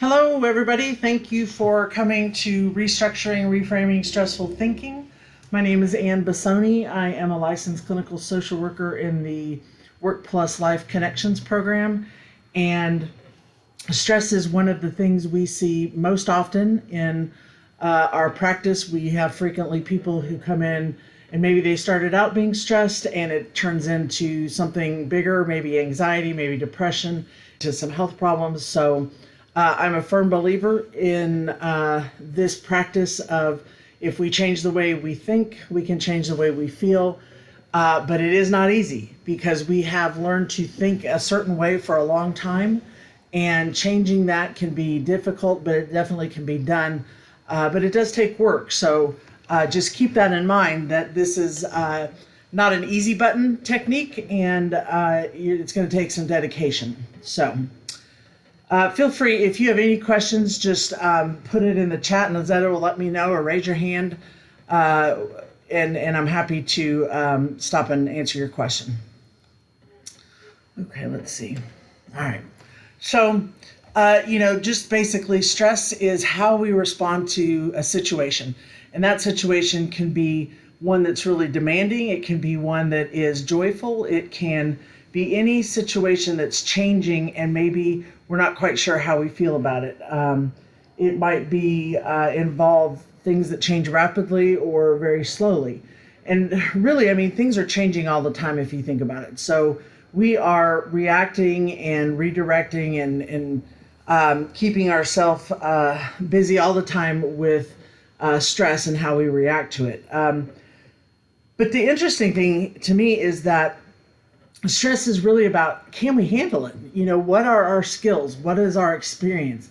Hello, everybody. Thank you for coming to Restructuring, Reframing Stressful Thinking. My name is Ann Bassoni. I am a licensed clinical social worker in the Work+Life Connections program. And stress is one of the things we see most often in our practice. We have frequently people who come in and maybe they started out being stressed and it turns into something bigger, maybe anxiety, maybe depression, to some health problems. So I'm a firm believer in this practice of if we change the way we think, we can change the way we feel. But it is not easy because we have learned to think a certain way for a long time, and changing that can be difficult, but it definitely can be done. But it does take work. So just keep that in mind, that this is not an easy button technique, and it's going to take some dedication. So feel free, if you have any questions, just put it in the chat and Zeta will let me know, or raise your hand, and I'm happy to stop and answer your question. Okay, let's see. All right. So, just basically stress is how we respond to a situation. And that situation can be one that's really demanding. It can be one that is joyful. It can be any situation that's changing and maybe we're not quite sure how we feel about it. It might be involve things that change rapidly or very slowly. And really, things are changing all the time if you think about it. So we are reacting and redirecting and keeping ourselves busy all the time with stress and how we react to it. But the interesting thing to me is that stress is really about, can we handle it? What are our skills? What is our experience?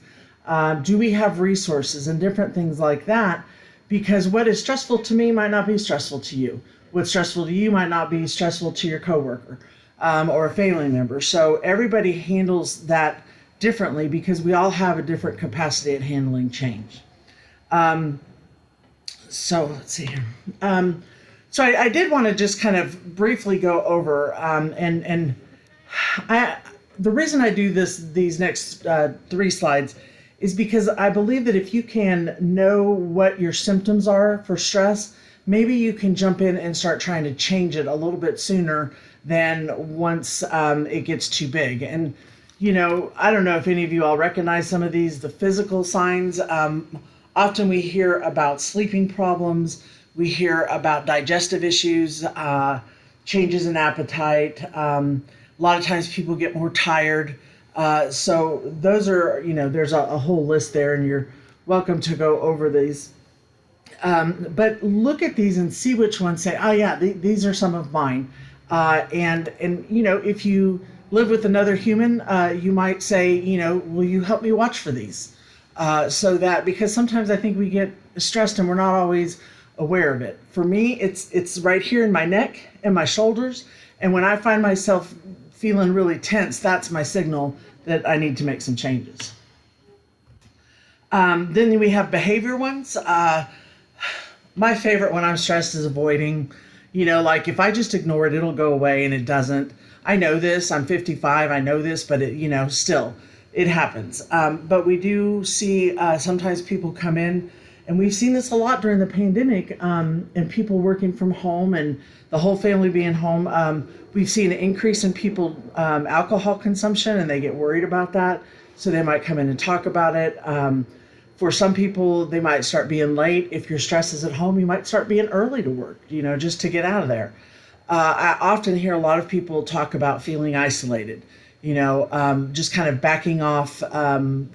Do we have resources and different things like that? Because what is stressful to me might not be stressful to you. What's stressful to you might not be stressful to your coworker or a family member. So everybody handles that differently because we all have a different capacity at handling change. So let's see here. So I did want to just kind of briefly go over, the reason I do these next 3 slides is because I believe that if you can know what your symptoms are for stress, maybe you can jump in and start trying to change it a little bit sooner than once it gets too big. And, I don't know if any of you all recognize some of these, the physical signs. Often we hear about sleeping problems. We hear about digestive issues, changes in appetite. A lot of times people get more tired. So those are, there's a whole list there, and you're welcome to go over these. But look at these and see which ones say, oh yeah, these are some of mine. And if you live with another human, you might say, will you help me watch for these? So that, because sometimes I think we get stressed and we're not always aware of it. For me, it's right here in my neck and my shoulders. And when I find myself feeling really tense, that's my signal that I need to make some changes. Then we have behavior ones. My favorite when I'm stressed is avoiding. Like if I just ignore it, it'll go away, and it doesn't. I know this, I'm 55, I know this, but it, still, it happens. But we do see sometimes people come in, and we've seen this a lot during the pandemic, and people working from home and the whole family being home. We've seen an increase in people alcohol consumption, and they get worried about that. So they might come in and talk about it. For some people, they might start being late. If your stress is at home, you might start being early to work, just to get out of there. I often hear a lot of people talk about feeling isolated, just kind of backing off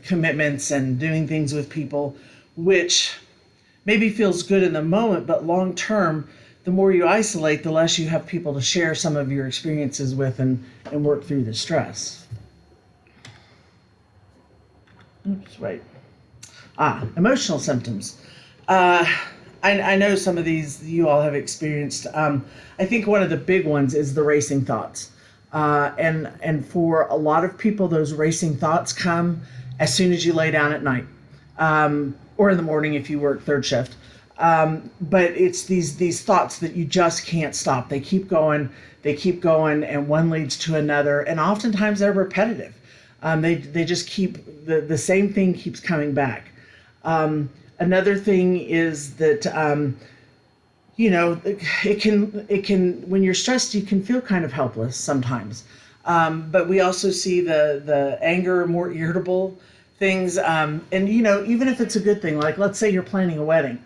commitments and doing things with people, which maybe feels good in the moment, but long term, the more you isolate, the less you have people to share some of your experiences with and work through the stress. Oops, wait. Emotional symptoms. I know some of these you all have experienced. I think one of the big ones is the racing thoughts. And for a lot of people, those racing thoughts come as soon as you lay down at night. Or in the morning if you work third shift. But it's these thoughts that you just can't stop. They keep going, and one leads to another, and oftentimes they're repetitive. They just keep the same thing keeps coming back. Another thing is that it can when you're stressed, you can feel kind of helpless sometimes. But we also see the anger, more irritable things, and even if it's a good thing, like let's say you're planning a wedding,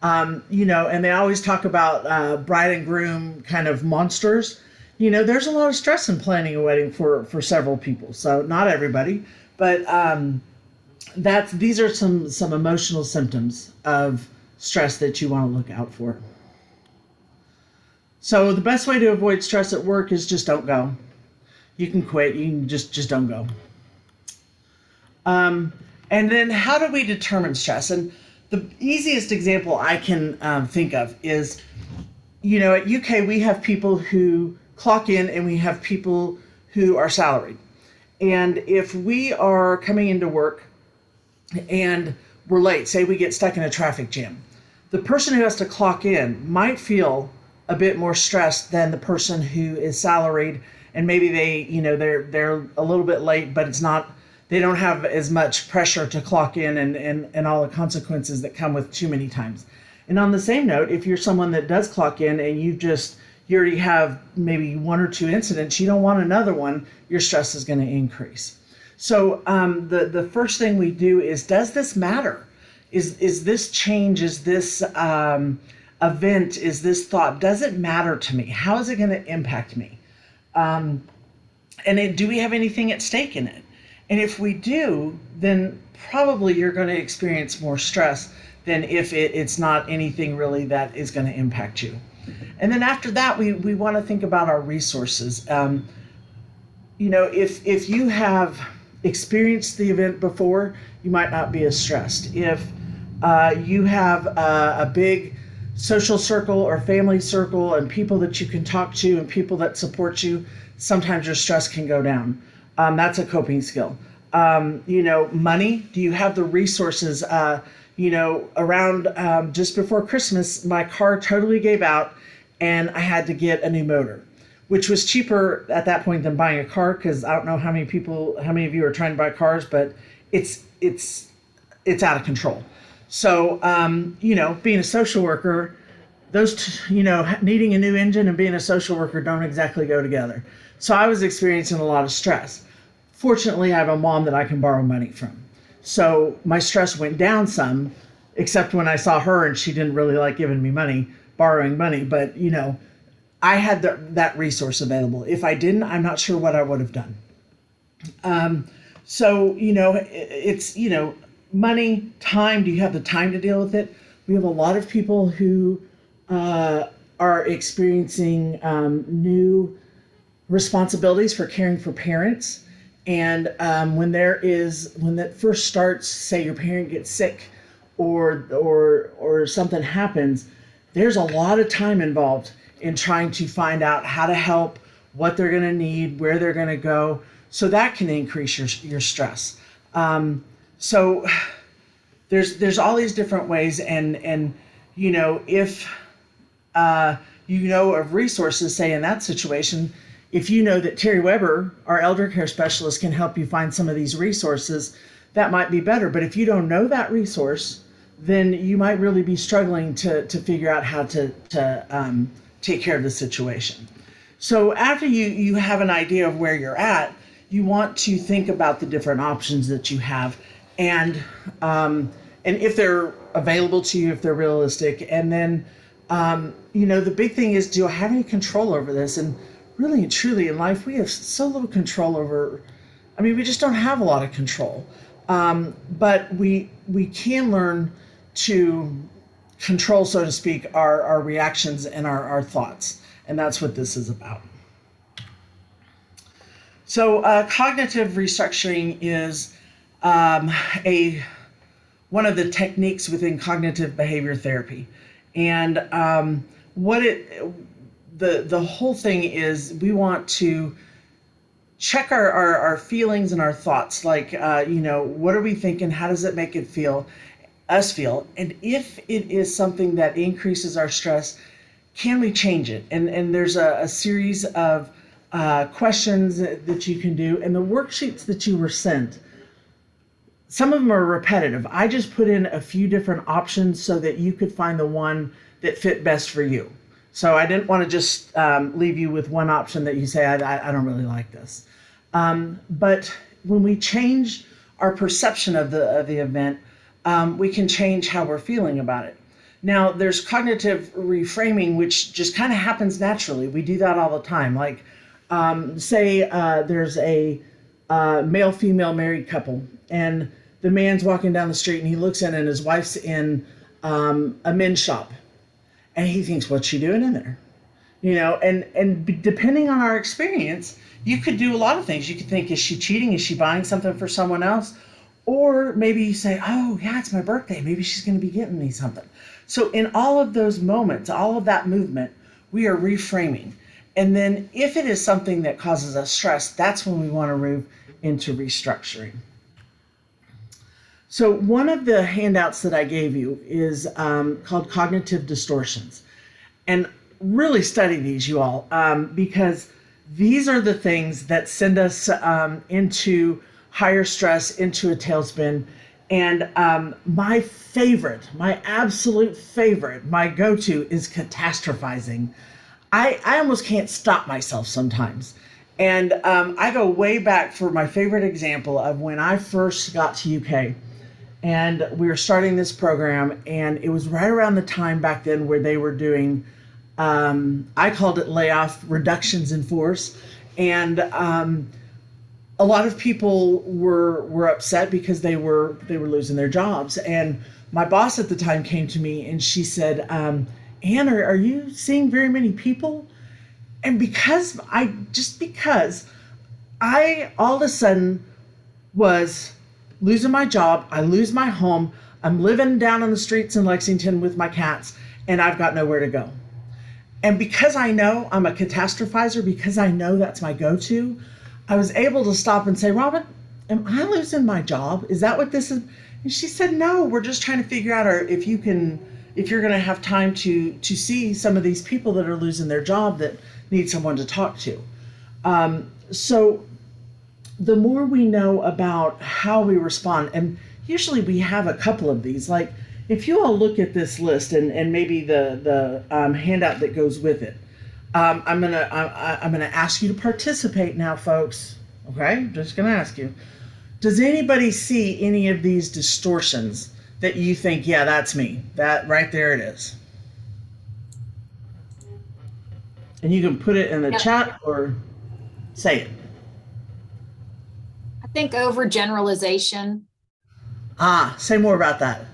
and they always talk about bride and groom kind of monsters. There's a lot of stress in planning a wedding for several people. So not everybody, but these are some emotional symptoms of stress that you want to look out for. So the best way to avoid stress at work is just don't go. You can quit. You can just don't go. And then how do we determine stress? And the easiest example I can think of is, at UK we have people who clock in and we have people who are salaried. And if we are coming into work and we're late, say we get stuck in a traffic jam, the person who has to clock in might feel a bit more stressed than the person who is salaried, and maybe they're a little bit late, but they don't have as much pressure to clock in and all the consequences that come with too many times. And on the same note, if you're someone that does clock in and you already have maybe one or two incidents, you don't want another one, your stress is going to increase. So the first thing we do is, does this matter? Is this change, is this event, is this thought, does it matter to me? How is it going to impact me? Do we have anything at stake in it? And if we do, then probably you're going to experience more stress than if it's not anything really that is going to impact you. And then after that, we want to think about our resources. If you have experienced the event before, you might not be as stressed. If you have a big social circle or family circle and people that you can talk to and people that support you, sometimes your stress can go down. That's a coping skill. Money, do you have the resources? Around just before Christmas, my car totally gave out and I had to get a new motor, which was cheaper at that point than buying a car, because I don't know how many of you are trying to buy cars, but it's out of control. So, being a social worker, needing a new engine and being a social worker don't exactly go together. So I was experiencing a lot of stress. Fortunately, I have a mom that I can borrow money from. So my stress went down some, except when I saw her and she didn't really like giving me money, borrowing money. But, I had that resource available. If I didn't, I'm not sure what I would have done. It's, money, time. Do you have the time to deal with it? We have a lot of people who are experiencing new responsibilities for caring for parents. And when that first starts, say your parent gets sick or something happens, there's a lot of time involved in trying to find out how to help, what they're going to need, where they're going to go. So that can increase your stress. So there's all these different ways, and if of resources, say in that situation, if you know that Terry Weber, our elder care specialist, can help you find some of these resources, that might be better. But if you don't know that resource, then you might really be struggling to figure out how to take care of the situation. So after you have an idea of where you're at, you want to think about the different options that you have, and if they're available to you, if they're realistic. And then, the big thing is, do I have any control over this? And really and truly in life, we have so little control over, we just don't have a lot of control. But we can learn to control, so to speak, our reactions and our thoughts. And that's what this is about. So cognitive restructuring is one of the techniques within cognitive behavior therapy. And the whole thing is, we want to check our feelings and our thoughts. Like, what are we thinking? How does it make us feel? And if it is something that increases our stress, can we change it? And there's a series of questions that you can do, and the worksheets that you were sent. Some of them are repetitive. I just put in a few different options so that you could find the one that fit best for you. So I didn't want to just leave you with one option that you say, I don't really like this. But when we change our perception of the event, we can change how we're feeling about it. Now, there's cognitive reframing, which just kind of happens naturally. We do that all the time. Like, say there's a male female married couple, and the man's walking down the street and he looks in and his wife's in a men's shop, and he thinks, what's she doing in there? And depending on our experience, you could do a lot of things. You could think, is she cheating? Is she buying something for someone else? Or maybe you say, oh yeah, it's my birthday, maybe she's going to be getting me something. So in all of those moments, all of that movement, we are reframing. And then if it is something that causes us stress, that's when we want to move into restructuring. So one of the handouts that I gave you is called Cognitive Distortions. And really study these, you all, because these are the things that send us into higher stress, into a tailspin. And my favorite, my absolute favorite, my go-to is catastrophizing. I almost can't stop myself sometimes. And I go way back for my favorite example of when I first got to UK. And we were starting this program, and it was right around the time back then where they were doing, I called it layoff reductions in force. And a lot of people were upset because they were losing their jobs. And my boss at the time came to me and she said, Anne, are you seeing very many people? And because I all of a sudden was losing my job, I lose my home, I'm living down on the streets in Lexington with my cats, and I've got nowhere to go. And because I know I'm a catastrophizer, because I know that's my go-to, I was able to stop and say, Robin, am I losing my job? Is that what this is? And she said, no, we're just trying to figure out if you're going to have time to see some of these people that are losing their job that need someone to talk to. So the more we know about how we respond, and usually we have a couple of these, like if you all look at this list and maybe the handout that goes with it, I'm gonna ask you to participate now, folks. Okay, just gonna ask you. Does anybody see any of these distortions that you think, yeah, that's me? That right there it is. And you can put it in the chat or say it. I think overgeneralization. Say more about that.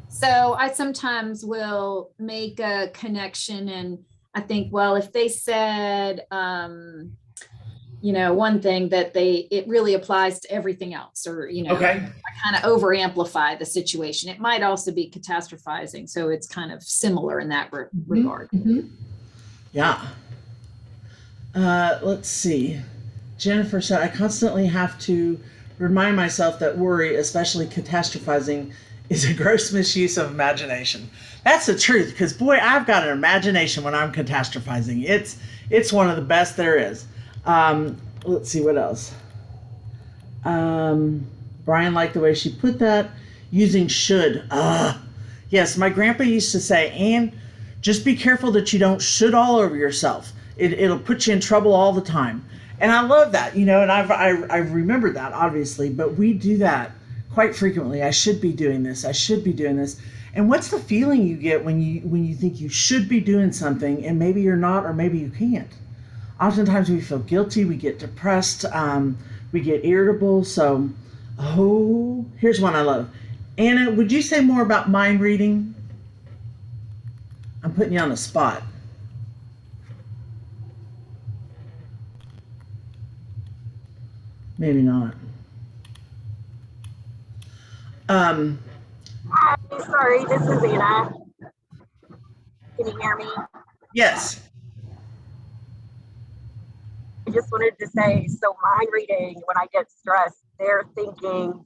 So I sometimes will make a connection and I think, well, if they said, one thing that it really applies to everything else, or, Okay. I kind of over amplify the situation. It might also be catastrophizing. So it's kind of similar in that regard. Mm-hmm. Yeah. Let's see. Jennifer said, I constantly have to remind myself that worry, especially catastrophizing, is a gross misuse of imagination. That's the truth, because boy, I've got an imagination when I'm catastrophizing. It's one of the best there is. Let's see what else. Brian liked the way she put that. Using should. Yes, my grandpa used to say, Anne, just be careful that you don't should all over yourself. It'll put you in trouble all the time. And I love that, and I've remembered that, obviously, but we do that quite frequently. I should be doing this. I should be doing this. And what's the feeling you get when you think you should be doing something and maybe you're not, or maybe you can't? Oftentimes we feel guilty, we get depressed, we get irritable. So, here's one I love. Anna, would you say more about mind reading? I'm putting you on the spot. Maybe not. Hi, sorry, this is Anna. Can you hear me? Yes. I just wanted to say, so mind reading, when I get stressed, they're thinking ...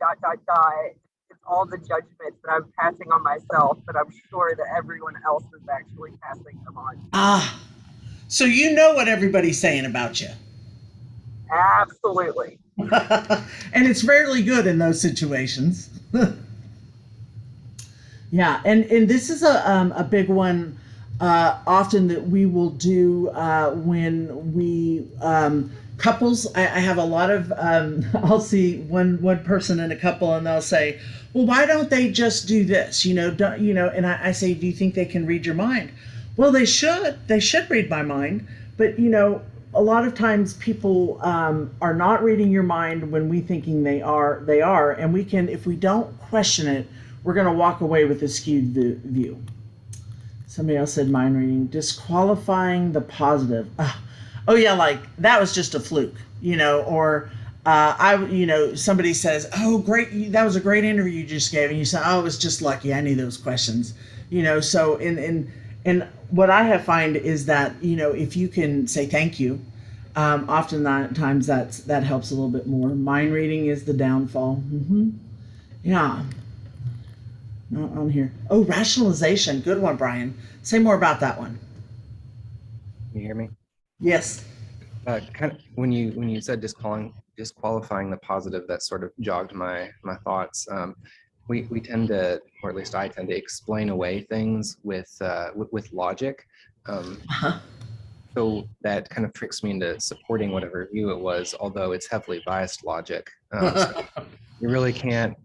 It's all the judgments that I'm passing on myself, but I'm sure that everyone else is actually passing them on. So you know what everybody's saying about you. Absolutely. And it's rarely good in those situations. Yeah, and this is a big one often that we will do when we couples. I have a lot of I'll see one person in a couple, and they'll say, "Well, why don't they just do this?" Don't And I say, "Do you think they can read your mind?" Well, they should. They should read my mind, but a lot of times people are not reading your mind when we thinking they are. They are, and we can, if we don't question it, we're going to walk away with a skewed view. Somebody else said mind reading, disqualifying the positive. Oh yeah, like that was just a fluke, or somebody says, "Oh, great, that was a great interview you just gave," and you say, "Oh, it was just lucky. I knew those questions." So in what I have find is that if you can say thank you, oftentimes that helps a little bit more. Mind reading is the downfall. Yeah. Not on here. Oh, rationalization. Good one, Brian. Say more about that one. Can you hear me? Yes. Kind of when you said disqualifying the positive, that sort of jogged my thoughts. We tend to, or at least I tend to, explain away things with logic. Uh-huh. So that kind of tricks me into supporting whatever view it was, although it's heavily biased logic. So you really can't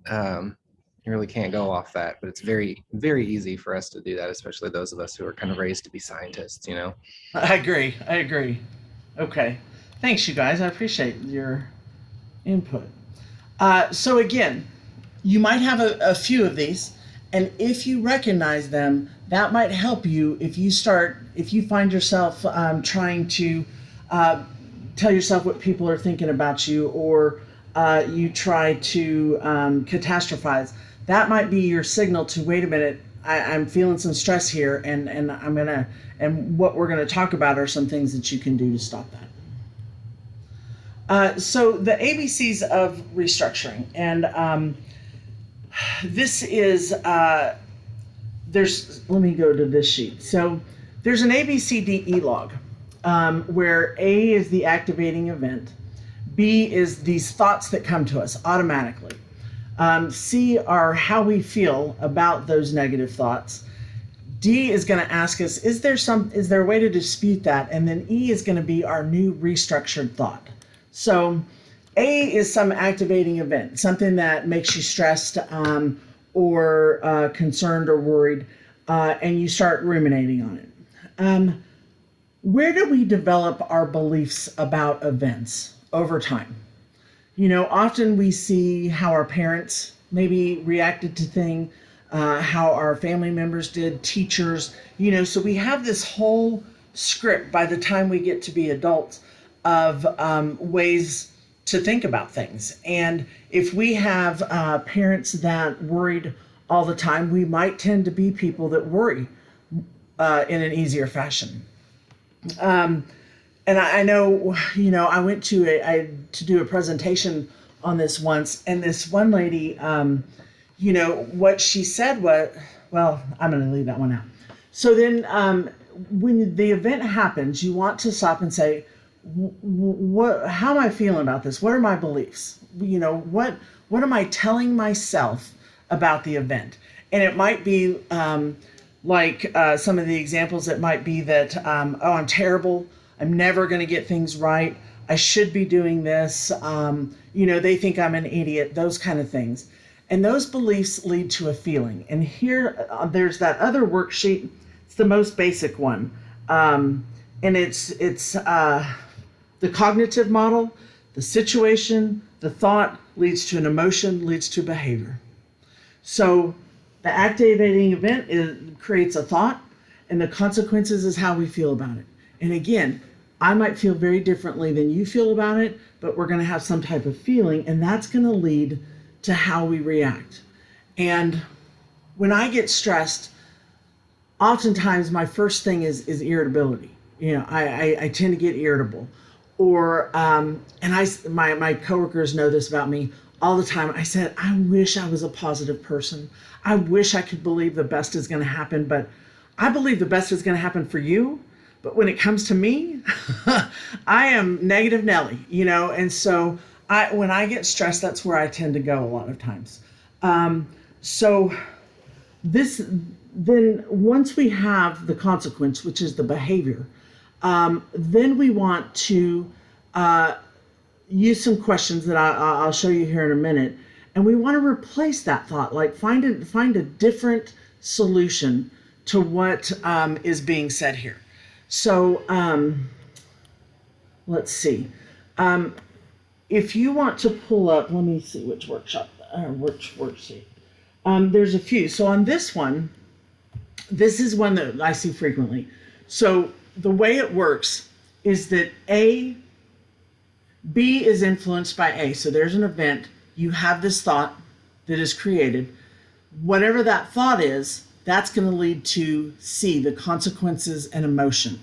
go off that, but it's very, very easy for us to do that, especially those of us who are kind of raised to be scientists, I agree. Okay. Thanks, you guys. I appreciate your input. So again, you might have a few of these, and if you recognize them, that might help you if you find yourself trying to tell yourself what people are thinking about you, or you try to catastrophize. That might be your signal to, wait a minute, I'm feeling some stress here, and what we're gonna talk about are some things that you can do to stop that. So the ABCs of restructuring, and this is let me go to this sheet. So there's an ABCDE log, where A is the activating event, B is these thoughts that come to us automatically. C are how we feel about those negative thoughts. D is going to ask us, is there a way to dispute that? And then E is going to be our new restructured thought. So A is some activating event, something that makes you stressed or concerned or worried, and you start ruminating on it. Where do we develop our beliefs about events over time? Often we see how our parents maybe reacted to things, how our family members did, teachers, so we have this whole script by the time we get to be adults of ways to think about things. And if we have parents that worried all the time, we might tend to be people that worry in an easier fashion. And I know, I went to do a presentation on this once, and this one lady, what she said was, well, I'm going to leave that one out. So then when the event happens, you want to stop and say, how am I feeling about this? What are my beliefs? What am I telling myself about the event? And it might be like some of the examples, it might be that, oh, I'm terrible. I'm never going to get things right. I should be doing this. They think I'm an idiot, those kind of things. And those beliefs lead to a feeling. And here, there's that other worksheet. It's the most basic one. And it's the cognitive model, the situation, the thought leads to an emotion, leads to behavior. So the activating event creates a thought, and the consequences is how we feel about it. And again, I might feel very differently than you feel about it, but we're going to have some type of feeling, and that's going to lead to how we react. And when I get stressed, oftentimes my first thing is irritability. I tend to get irritable. Or, my coworkers know this about me all the time. I said, I wish I was a positive person. I wish I could believe the best is going to happen, but I believe the best is going to happen for you. But when it comes to me, I am negative Nelly, and so when I get stressed, that's where I tend to go a lot of times. So then once we have the consequence, which is the behavior, then we want to use some questions that I'll show you here in a minute, and we want to replace that thought, like find a different solution to what is being said here. So let's see. If you want to pull up, let me see which worksheet. There's a few. So on this one, this is one that I see frequently. So the way it works is that B is influenced by A. So there's an event. You have this thought that is created. Whatever that thought is, that's going to lead to C, the consequences and emotion,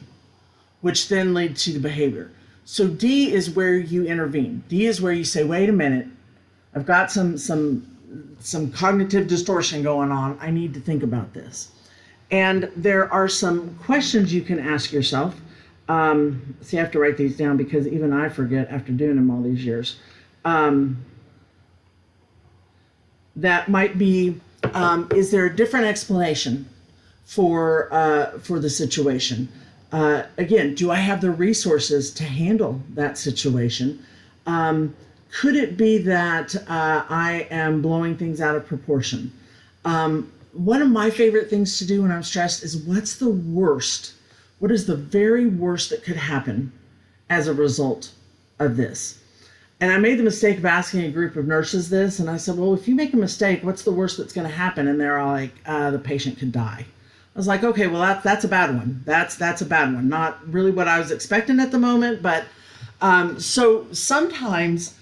which then lead to the behavior. So D is where you intervene. D is where you say, wait a minute, I've got some cognitive distortion going on. I need to think about this. And there are some questions you can ask yourself. See, I have to write these down because even I forget after doing them all these years. That might be, is there a different explanation for the situation? Again, do I have the resources to handle that situation? Could it be that I am blowing things out of proportion? One of my favorite things to do when I'm stressed is what's the worst? What is the very worst that could happen as a result of this? And I made the mistake of asking a group of nurses this, and I said, well, if you make a mistake, what's the worst that's going to happen? And they're all like, the patient could die. I was like, okay, well, that's a bad one. That's a bad one. Not really what I was expecting at the moment, but so sometimes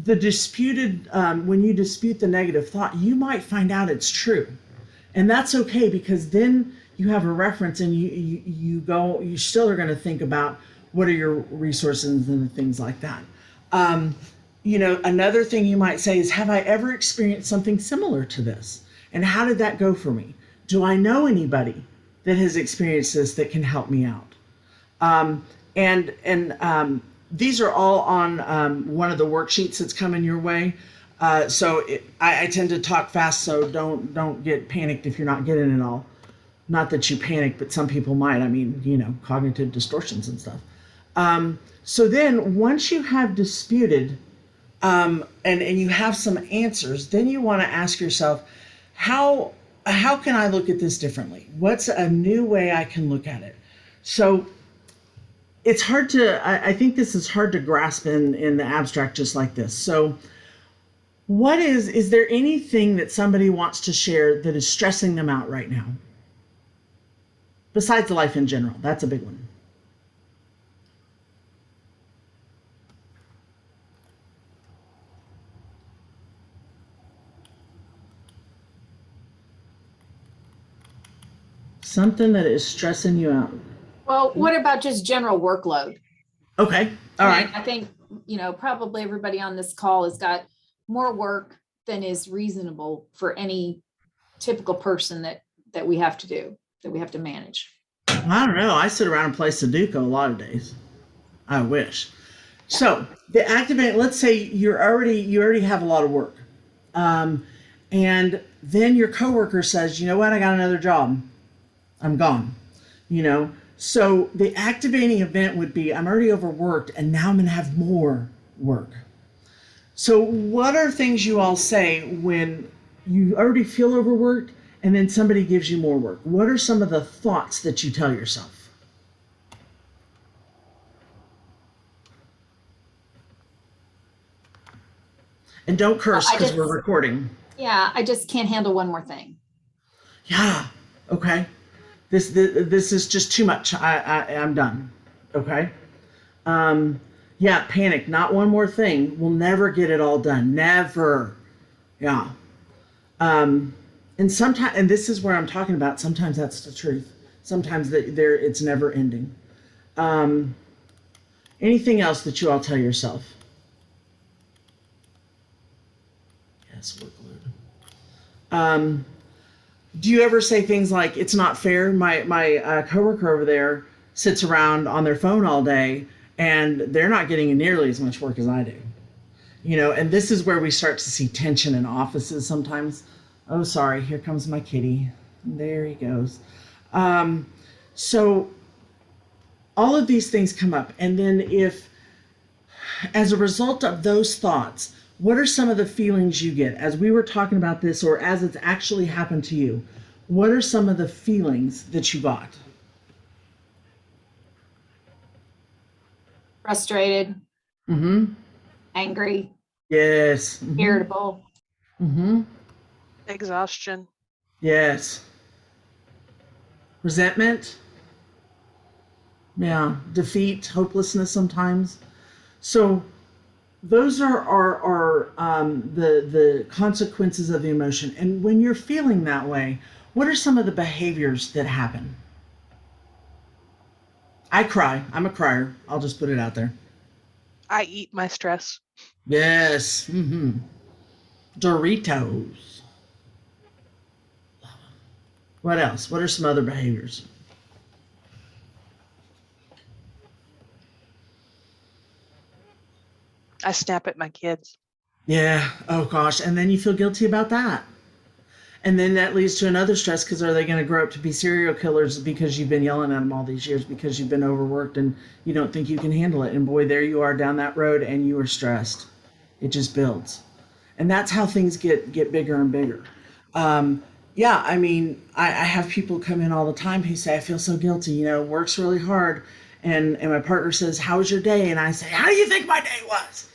the disputed, when you dispute the negative thought, you might find out it's true. And that's okay, because then you have a reference and you still are going to think about what are your resources and things like that. Another thing you might say is, have I ever experienced something similar to this? And how did that go for me? Do I know anybody that has experienced this that can help me out? These are all on one of the worksheets that's coming your way. I tend to talk fast, so don't get panicked if you're not getting it all. Not that you panic, but some people might. I mean, cognitive distortions and stuff. So then once you have disputed and you have some answers, then you want to ask yourself, how can I look at this differently? What's a new way I can look at it? So it's hard to, I think this is hard to grasp in the abstract just like this. So is there anything that somebody wants to share that is stressing them out right now? Besides life in general, that's a big one. Something that is stressing you out. Well, what about just general workload? Okay. All right. I think, probably everybody on this call has got more work than is reasonable for any typical person that we have to do, that we have to manage. I don't know. I sit around and play Sudoku a lot of days. I wish. So the activate, let's say you already have a lot of work. And then your coworker says, you know what, I got another job. I'm gone. So the activating event would be, I'm already overworked and now I'm going to have more work. So what are things you all say when you already feel overworked and then somebody gives you more work? What are some of the thoughts that you tell yourself? And don't curse because we're recording. Yeah, I just can't handle one more thing. Yeah. Okay. This is just too much. I'm done. Okay. Yeah, panic. Not one more thing. We'll never get it all done. Never. Yeah. And sometimes, and this is where I'm talking about, sometimes that's the truth. Sometimes it's never ending. Anything else that you all tell yourself? Yes, workload. Do you ever say things like, it's not fair? My coworker over there sits around on their phone all day and they're not getting nearly as much work as I do. And this is where we start to see tension in offices sometimes. Oh, sorry, here comes my kitty. There he goes. So all of these things come up. And then if, as a result of those thoughts, what are some of the feelings you get as we were talking about this, or as it's actually happened to you? What are some of the feelings that you got? Frustrated, Mm-hmm. angry, Yes. Mm-hmm. irritable, Mm-hmm. Exhaustion. Yes. Resentment. Yeah. Defeat, hopelessness sometimes. So those are the consequences of the emotion. And when you're feeling that way, what are some of the behaviors that happen? I cry. I'm a crier. I'll just put it out there. I eat my stress. Yes. Mm-hmm. Doritos. What else? What are some other behaviors? I snap at my kids. Yeah. Oh gosh. And then you feel guilty about that. And then that leads to another stress, because are they going to grow up to be serial killers because you've been yelling at them all these years because you've been overworked and you don't think you can handle it? And boy, there you are down that road and you are stressed. It just builds. And that's how things get bigger and bigger. Yeah, I mean, I have people come in all the time who say, I feel so guilty, work's really hard. And my partner says, how was your day? And I say, how do you think my day was?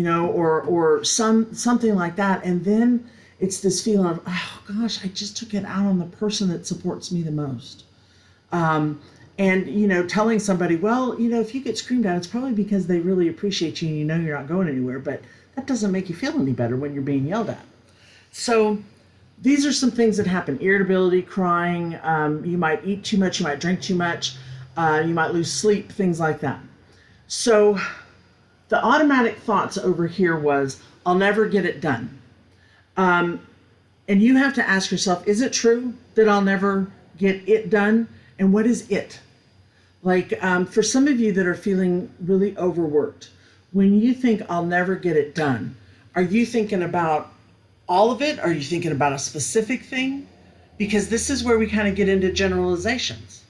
Or something like that. And then it's this feeling of, oh gosh, I just took it out on the person that supports me the most. And, telling somebody, well, if you get screamed at, it's probably because they really appreciate you and you're not going anywhere. But that doesn't make you feel any better when you're being yelled at. So these are some things that happen. Irritability, crying, you might eat too much, you might drink too much, you might lose sleep, things like that. So the automatic thoughts over here was, I'll never get it done. And you have to ask yourself, is it true that I'll never get it done? And what is it? Like, for some of you that are feeling really overworked, when you think I'll never get it done, are you thinking about all of it? Are you thinking about a specific thing? Because this is where we kind of get into generalizations.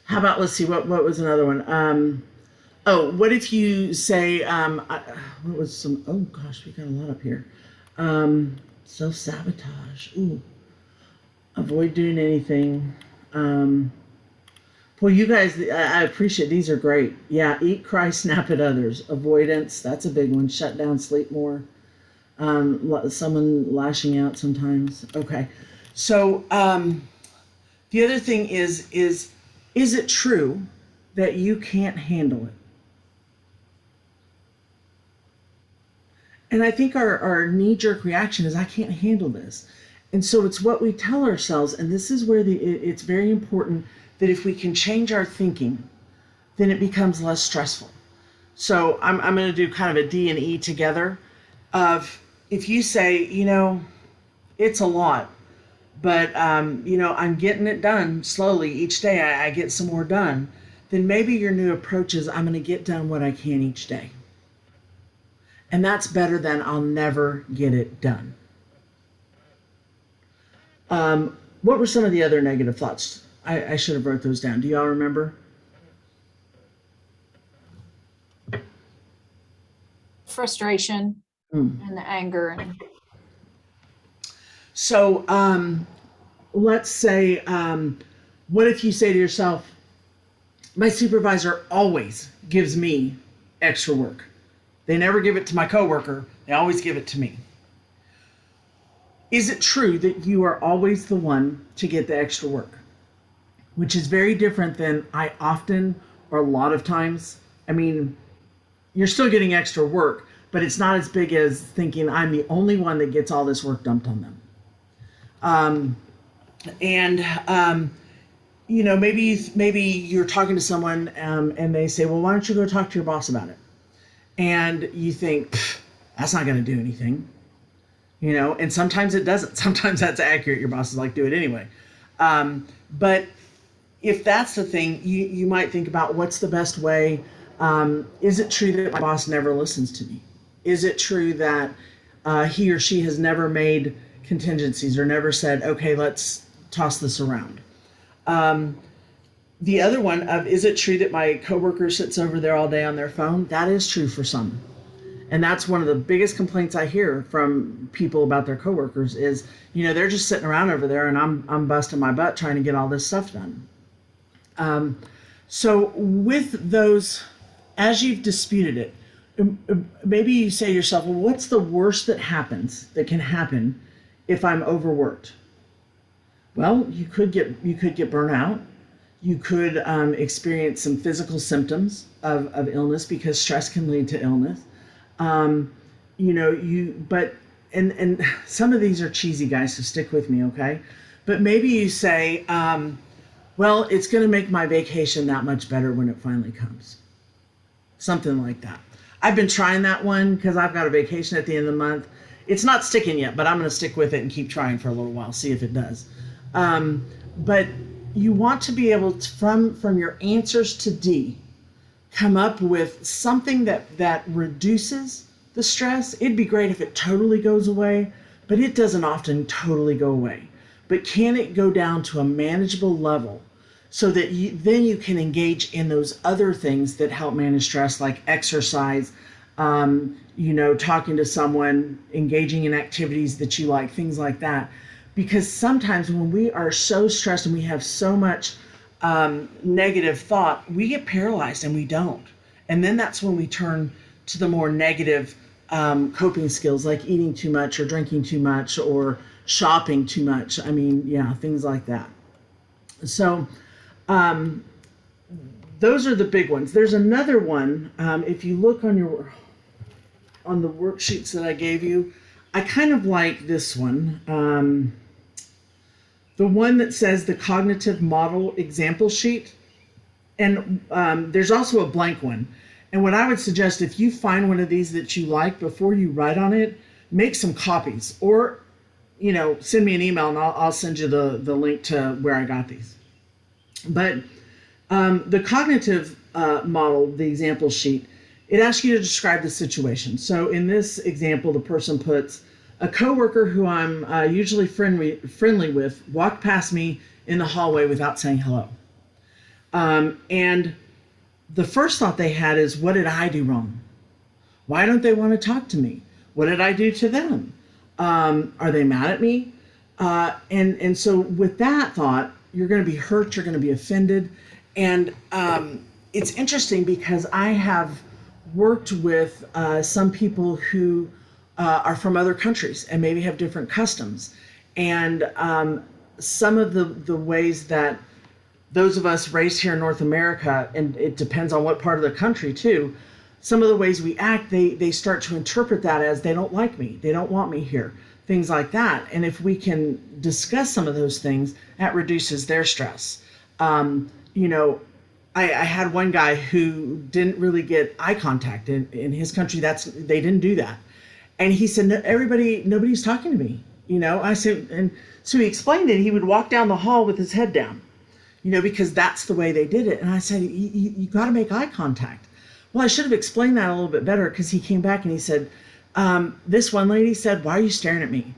How about, let's see, what was another one? What if you say, what was some, oh gosh, we got a lot up here. Self-sabotage. Ooh. Avoid doing anything. Well, you guys, I appreciate, these are great. Yeah, eat, cry, snap at others. Avoidance, that's a big one. Shut down, sleep more. Someone lashing out sometimes. Okay. So, the other thing is it true that you can't handle it? And I think our knee-jerk reaction is, I can't handle this. And so it's what we tell ourselves, and this is where it's very important that if we can change our thinking, then it becomes less stressful. So I'm going to do kind of a D and E together of, if you say, it's a lot, but, I'm getting it done slowly each day. I get some more done. Then maybe your new approach is, I'm going to get done what I can each day. And that's better than I'll never get it done. What were some of the other negative thoughts? I should have wrote those down. Do y'all remember? frustration, and the anger. And So let's say, what if you say to yourself, my supervisor always gives me extra work. They never give it to my coworker. They always give it to me. Is it true that you are always the one to get the extra work? Which is very different than I often, or a lot of times. I mean, you're still getting extra work, but it's not as big as thinking I'm the only one that gets all this work dumped on them. Maybe you're talking to someone and they say, well, why don't you go talk to your boss about it? And you think, that's not going to do anything. and sometimes it doesn't. Sometimes that's accurate. Your boss is like, do it anyway. But if that's the thing, you might think about what's the best way. Is it true that my boss never listens to me? Is it true that he or she has never made contingencies or never said, okay, let's toss this around? The other one of, is it true that my coworker sits over there all day on their phone? That is true for some. And that's one of the biggest complaints I hear from people about their coworkers is, they're just sitting around over there and I'm busting my butt trying to get all this stuff done. So with those, as you've disputed it, maybe you say to yourself, well, what's the worst that can happen if I'm overworked? Well, you could get burnout. You could experience some physical symptoms of illness, because stress can lead to illness. And some of these are cheesy, guys, so stick with me, okay? But maybe you say, well, it's going to make my vacation that much better when it finally comes. Something like that. I've been trying that one because I've got a vacation at the end of the month. It's not sticking yet, but I'm going to stick with it and keep trying for a little while, see if it does. But you want to be able to, from your answers to D, come up with something that reduces the stress. It'd be great if it totally goes away, but it doesn't often totally go away. But can it go down to a manageable level so that then you can engage in those other things that help manage stress, like exercise, talking to someone, engaging in activities that you like, things like that. Because sometimes when we are so stressed and we have so much negative thought, we get paralyzed and we don't. And then that's when we turn to the more negative coping skills, like eating too much or drinking too much or shopping too much. Things like that. So those are the big ones. There's another one. If you look on the worksheets that I gave you, I kind of like this one. The one that says the cognitive model example sheet. And there's also a blank one. And what I would suggest, if you find one of these that you like, before you write on it, make some copies, or send me an email and I'll send you the link to where I got these. But the cognitive model, the example sheet, it asks you to describe the situation. So in this example, the person puts, a coworker who I'm usually friendly with walked past me in the hallway without saying hello. And the first thought they had is, what did I do wrong? Why don't they want to talk to me? What did I do to them? Are they mad at me? And so with that thought, you're going to be hurt, you're going to be offended. And it's interesting because I have worked with some people who are from other countries and maybe have different customs. And some of the ways that those of us raised here in North America, and it depends on what part of the country too, some of the ways we act, they start to interpret that as they don't like me, they don't want me here, things like that. And if we can discuss some of those things, that reduces their stress. I had one guy who didn't really get eye contact in his country. They didn't do that. And he said, nobody's talking to me. I said, and so he explained it. He would walk down the hall with his head down, because that's the way they did it. And I said, you got to make eye contact. Well, I should have explained that a little bit better, because he came back and he said, this one lady said, why are you staring at me?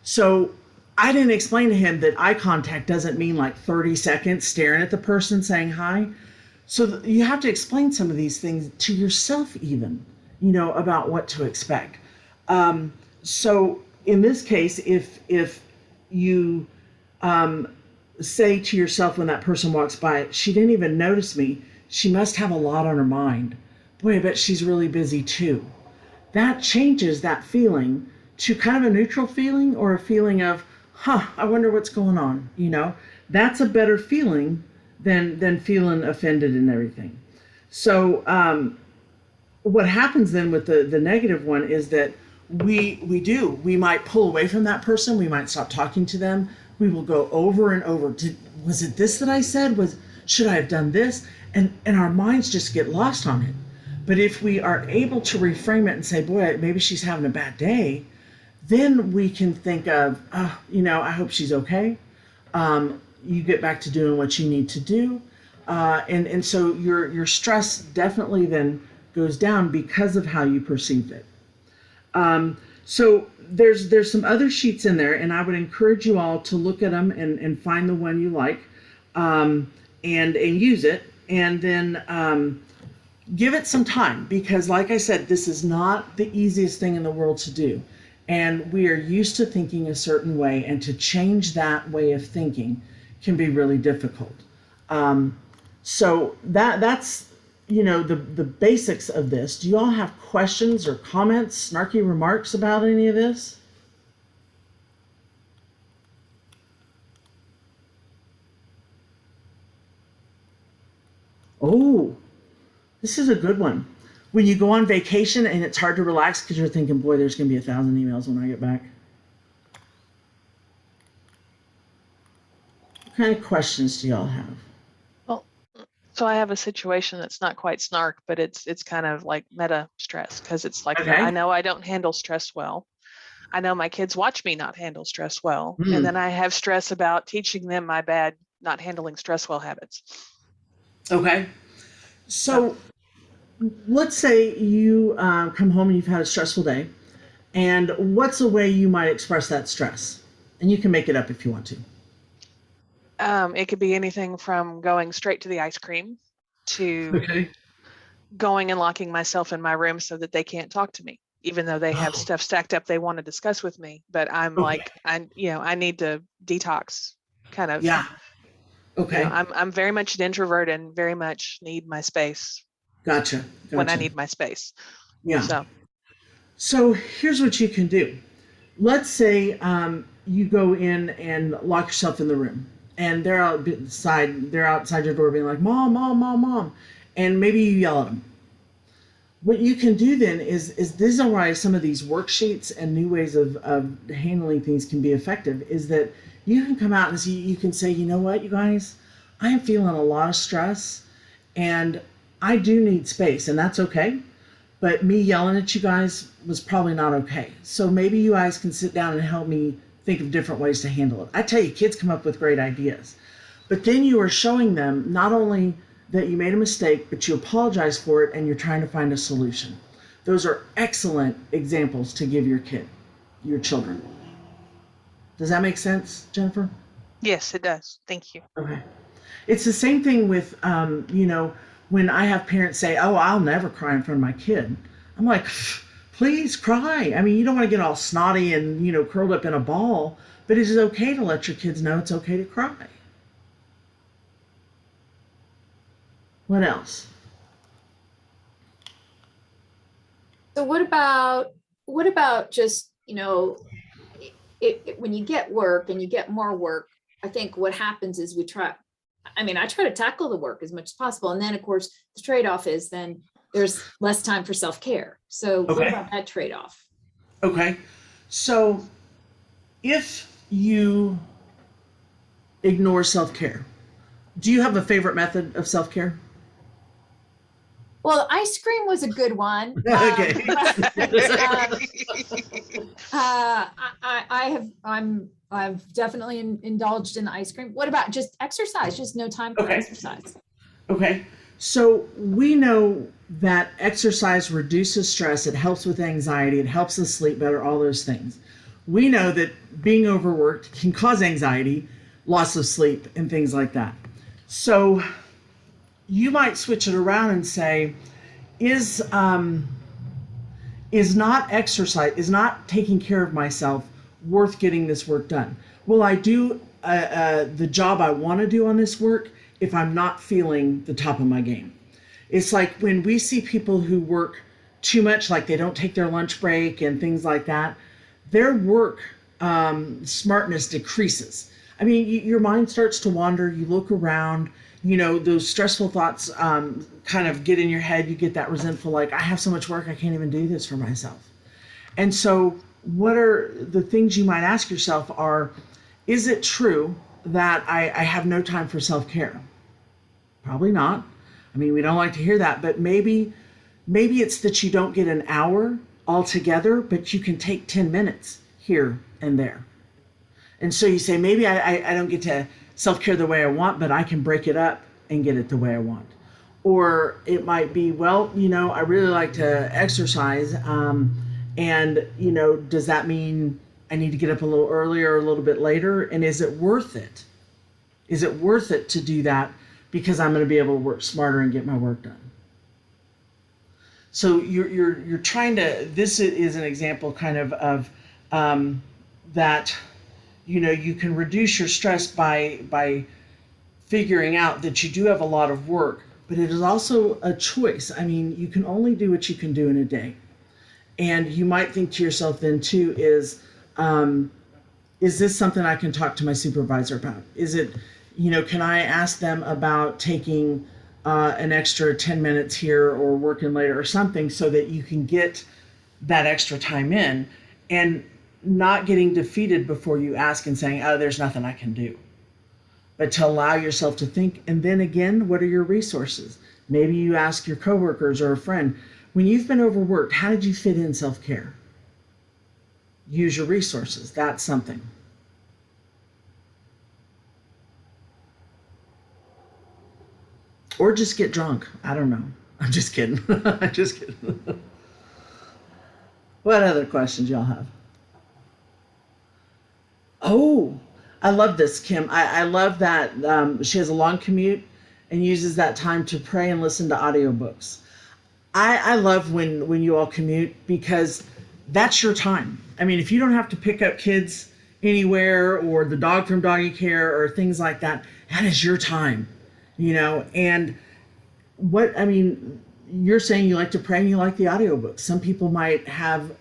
So I didn't explain to him that eye contact doesn't mean like 30 seconds staring at the person saying hi. So you have to explain some of these things to yourself even, about what to expect. So in this case, if you say to yourself when that person walks by, she didn't even notice me, she must have a lot on her mind. Boy, I bet she's really busy too. That changes that feeling to kind of a neutral feeling, or a feeling of, I wonder what's going on. That's a better feeling than feeling offended and everything. So what happens then with the negative one is that we might pull away from that person. We might stop talking to them. We will go over and over. Was it this that I said? Should I have done this? And our minds just get lost on it. But if we are able to reframe it and say, boy, maybe she's having a bad day, then we can think of, I hope she's okay. You get back to doing what you need to do. And so your stress definitely then goes down because of how you perceived it. So there's some other sheets in there, and I would encourage you all to look at them and find the one you like, and use it, and then give it some time, because like I said, this is not the easiest thing in the world to do, and we are used to thinking a certain way, and to change that way of thinking can be really difficult. So that's the basics of this. Do you all have questions or comments, snarky remarks about any of this? Oh, this is a good one. When you go on vacation and it's hard to relax because you're thinking, boy, there's going to be 1,000 emails when I get back. What kind of questions do y'all have? Well, so I have a situation that's not quite snark, but it's kind of like meta stress, because it's like, Okay. I know I don't handle stress well. I know my kids watch me not handle stress well. And then I have stress about teaching them my bad not handling stress well habits. Okay. So let's say you come home and you've had a stressful day, and what's a way you might express that stress? And you can make it up if you want to. It could be anything from going straight to the ice cream to going and locking myself in my room so that they can't talk to me, even though they have stuff stacked up they want to discuss with me. But I'm like, I need to detox, kind of. Yeah. Okay. I'm very much an introvert and very much need my space. Gotcha. When I need my space. Yeah. So here's what you can do. Let's say you go in and lock yourself in the room, and they're outside your door being like, Mom, Mom, Mom, Mom. And maybe you yell at them. What you can do then is this is why some of these worksheets and new ways of handling things can be effective, is that you can come out and you can say, you know what, you guys, I am feeling a lot of stress and I do need space, and that's okay. But me yelling at you guys was probably not okay. So maybe you guys can sit down and help me think of different ways to handle it. I tell you, kids come up with great ideas. But then you are showing them not only that you made a mistake, but you apologize for it and you're trying to find a solution. Those are excellent examples to give your children. Does that make sense, Jennifer? Yes, it does. Thank you. Okay. It's the same thing with, when I have parents say, oh, I'll never cry in front of my kid. I'm like, please cry. I mean, you don't want to get all snotty and, curled up in a ball, but it is okay to let your kids know it's okay to cry. What else? So what about just, when you get work and you get more work, I think what happens is I try to tackle the work as much as possible. And then of course the trade-off is then there's less time for self-care. So what about that trade-off? Okay. So if you ignore self-care, do you have a favorite method of self-care? Well, ice cream was a good one. Okay. I've definitely indulged in the ice cream. What about just exercise? Just no time for exercise. Okay. So we know that exercise reduces stress. It helps with anxiety. It helps us sleep better, all those things. We know that being overworked can cause anxiety, loss of sleep, and things like that. So you might switch it around and say, is not taking care of myself worth getting this work done? Will I do the job I want to do on this work if I'm not feeling the top of my game? It's like when we see people who work too much, like they don't take their lunch break and things like that, their work smartness decreases. I mean, your mind starts to wander, you look around, those stressful thoughts kind of get in your head. You get that resentful, like, I have so much work, I can't even do this for myself. And so what are the things you might ask yourself are, is it true that I have no time for self-care? Probably not. I mean, we don't like to hear that, but maybe it's that you don't get an hour altogether, but you can take 10 minutes. here and there. And so you say, maybe I don't get to self-care the way I want, but I can break it up and get it the way I want. Or it might be, well, I really like to exercise. And, does that mean I need to get up a little earlier or a little bit later? And is it worth it? Is it worth it to do that because I'm going to be able to work smarter and get my work done? So you're trying to, this is an example kind of that, you can reduce your stress by figuring out that you do have a lot of work, but it is also a choice. I mean, you can only do what you can do in a day. And you might think to yourself then too is this something I can talk to my supervisor about? Is it, can I ask them about taking an extra 10 minutes here or working later or something so that you can get that extra time in and not getting defeated before you ask and saying, oh, there's nothing I can do. But to allow yourself to think, and then again, what are your resources? Maybe you ask your coworkers or a friend, when you've been overworked, how did you fit in self-care? Use your resources. That's something. Or just get drunk. I don't know. I'm just kidding. I'm just kidding. What other questions y'all have? Oh, I love this, Kim. I love that she has a long commute and uses that time to pray and listen to audiobooks. I love when you all commute because that's your time. I mean, if you don't have to pick up kids anywhere or the dog from doggy care or things like that, that is your time, and you're saying you like to pray and you like the audiobooks. Some people might have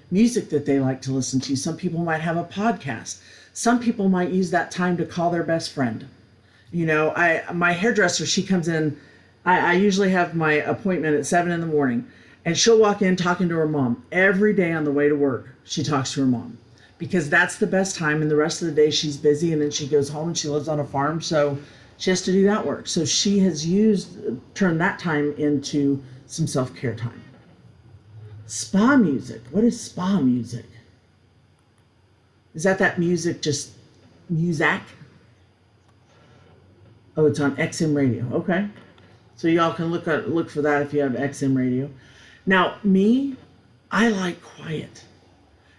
music that they like to listen to. Some people might have a podcast. Some people might use that time to call their best friend. My hairdresser, she comes in, I usually have my appointment at 7 a.m. and she'll walk in talking to her mom. Every day on the way to work, she talks to her mom because that's the best time, and the rest of the day she's busy, and then she goes home and she lives on a farm, so she has to do that work. So she has turned that time into some self-care time. Spa music. What is spa music? Is that music, just Muzak? Oh, it's on XM radio. Okay. So y'all can look for that if you have XM radio. Now, me, I like quiet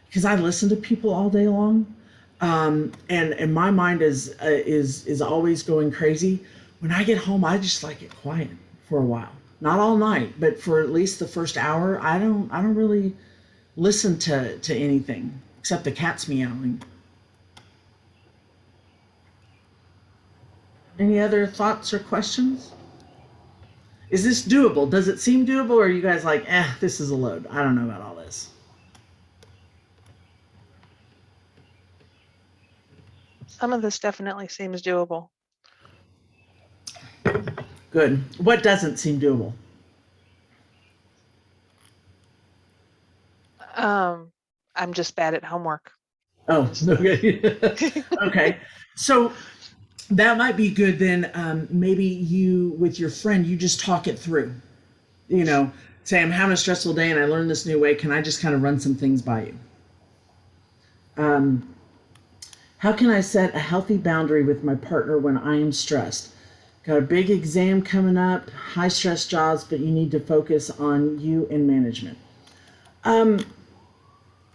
because I listen to people all day long. And my mind is always going crazy. When I get home, I just like it quiet for a while. Not all night, but for at least the first hour, I don't really listen to anything except the cat's meowing. Any other thoughts or questions? Is this doable? Does it seem doable, or are you guys like, this is a load? I don't know about all this. Some of this definitely seems doable. Good. What doesn't seem doable? I'm just bad at homework. Oh, okay. Okay. So that might be good then. Maybe you, with your friend, you just talk it through. Say, I'm having a stressful day and I learned this new way. Can I just kind of run some things by you? How can I set a healthy boundary with my partner when I am stressed? Got a big exam coming up, high stress jobs, but you need to focus on you and management.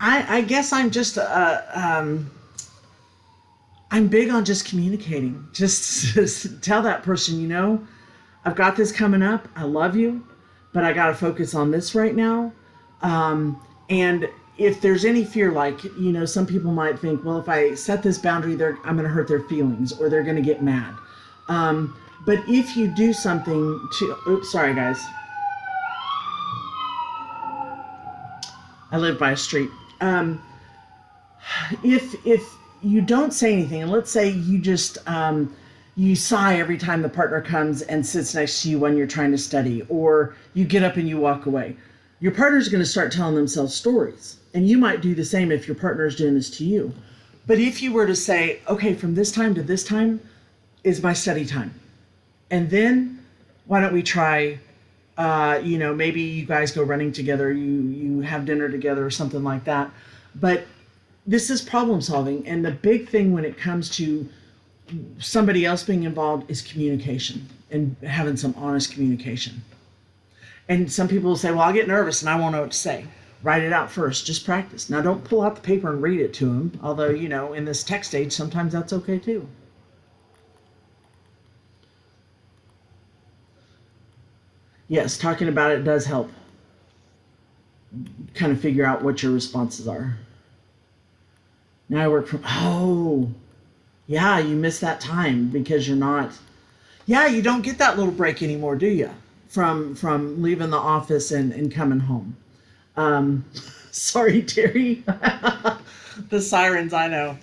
I guess I'm just I'm big on just communicating. Just tell that person, I've got this coming up. I love you, but I got to focus on this right now. And if there's any fear, like, some people might think, well, if I set this boundary, I'm going to hurt their feelings or they're going to get mad. But if you do something oops, sorry guys. I live by a street. If you don't say anything, and let's say you just, you sigh every time the partner comes and sits next to you when you're trying to study, or you get up and you walk away, your partner's going to start telling themselves stories. And you might do the same if your partner is doing this to you. But if you were to say, okay, from this time to this time is my study time. And then why don't we try, maybe you guys go running together, you have dinner together or something like that. But this is problem solving. And the big thing when it comes to somebody else being involved is communication and having some honest communication. And some people will say, well, I'll get nervous and I won't know what to say. Write it out first. Just practice. Now, don't pull out the paper and read it to them. Although, in this text age, sometimes that's okay too. Yes, talking about it does help kind of figure out what your responses are. Now I work from, yeah, you miss that time because you're not, you don't get that little break anymore, do you? From leaving the office and coming home. Sorry, Terry. The sirens, I know.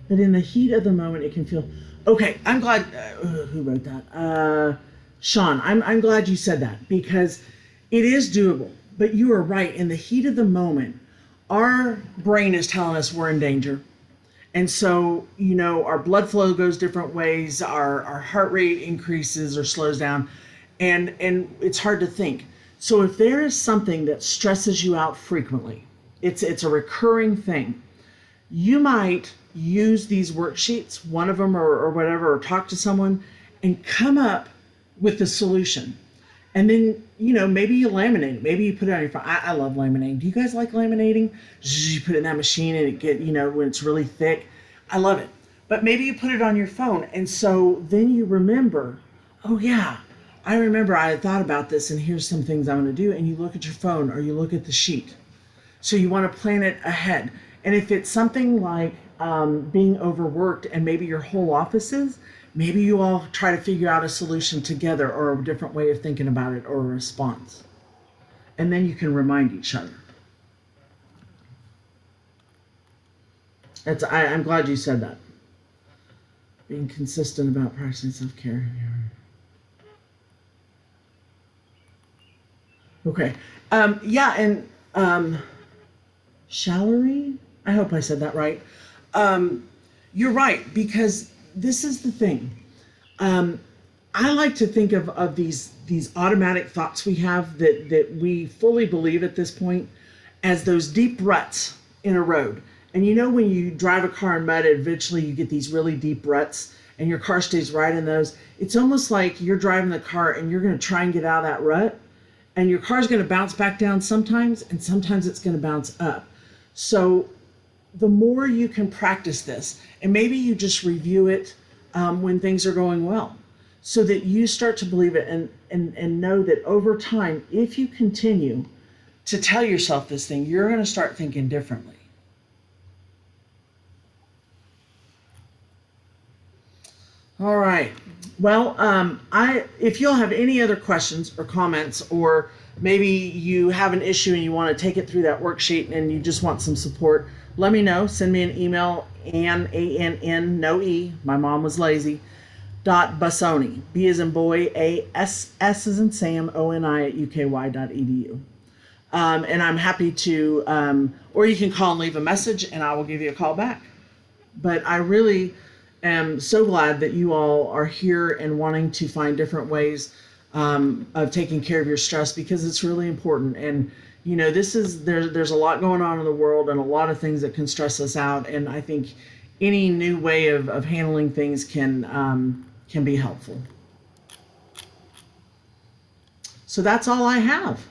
But in the heat of the moment, it can feel, okay, I'm glad, who wrote that? Sean, I'm glad you said that because it is doable, but you are right. In the heat of the moment, our brain is telling us we're in danger. And so, our blood flow goes different ways, our heart rate increases or slows down, and it's hard to think. So if there is something that stresses you out frequently, it's a recurring thing, you might use these worksheets, one of them or whatever, or talk to someone and come up with the solution. And then, maybe you laminate it. Maybe you put it on your phone. I love laminating. Do you guys like laminating? You put it in that machine and it get, when it's really thick. I love it. But maybe you put it on your phone. And so then you remember, oh yeah, I remember I had thought about this and here's some things I'm going to do. And you look at your phone or you look at the sheet. So you want to plan it ahead. And if it's something like being overworked and maybe your whole office is, maybe you all try to figure out a solution together or a different way of thinking about it or a response. And then you can remind each other. I'm glad you said that. Being consistent about practicing self-care. Okay. Shallery? I hope I said that right. You're right, because this is the thing. I like to think of these automatic thoughts we have that we fully believe at this point as those deep ruts in a road. And when you drive a car in mud, eventually you get these really deep ruts and your car stays right in those. It's almost like you're driving the car and you're going to try and get out of that rut and your car's going to bounce back down sometimes and sometimes it's going to bounce up. So the more you can practice this, and maybe you just review it when things are going well, so that you start to believe it and know that over time, if you continue to tell yourself this thing, you're going to start thinking differently. All right. Well, if you'll have any other questions or comments, or maybe you have an issue and you want to take it through that worksheet and you just want some support, let me know. Send me an email, Ann, no E, my mom was lazy, .Bassoni, B as in boy, S as in Sam, ONI @uky.edu. And I'm happy to, or you can call and leave a message and I will give you a call back. But I really am so glad that you all are here and wanting to find different ways of taking care of your stress, because it's really important. And there's a lot going on in the world and a lot of things that can stress us out. And I think any new way of handling things can be helpful. So that's all I have.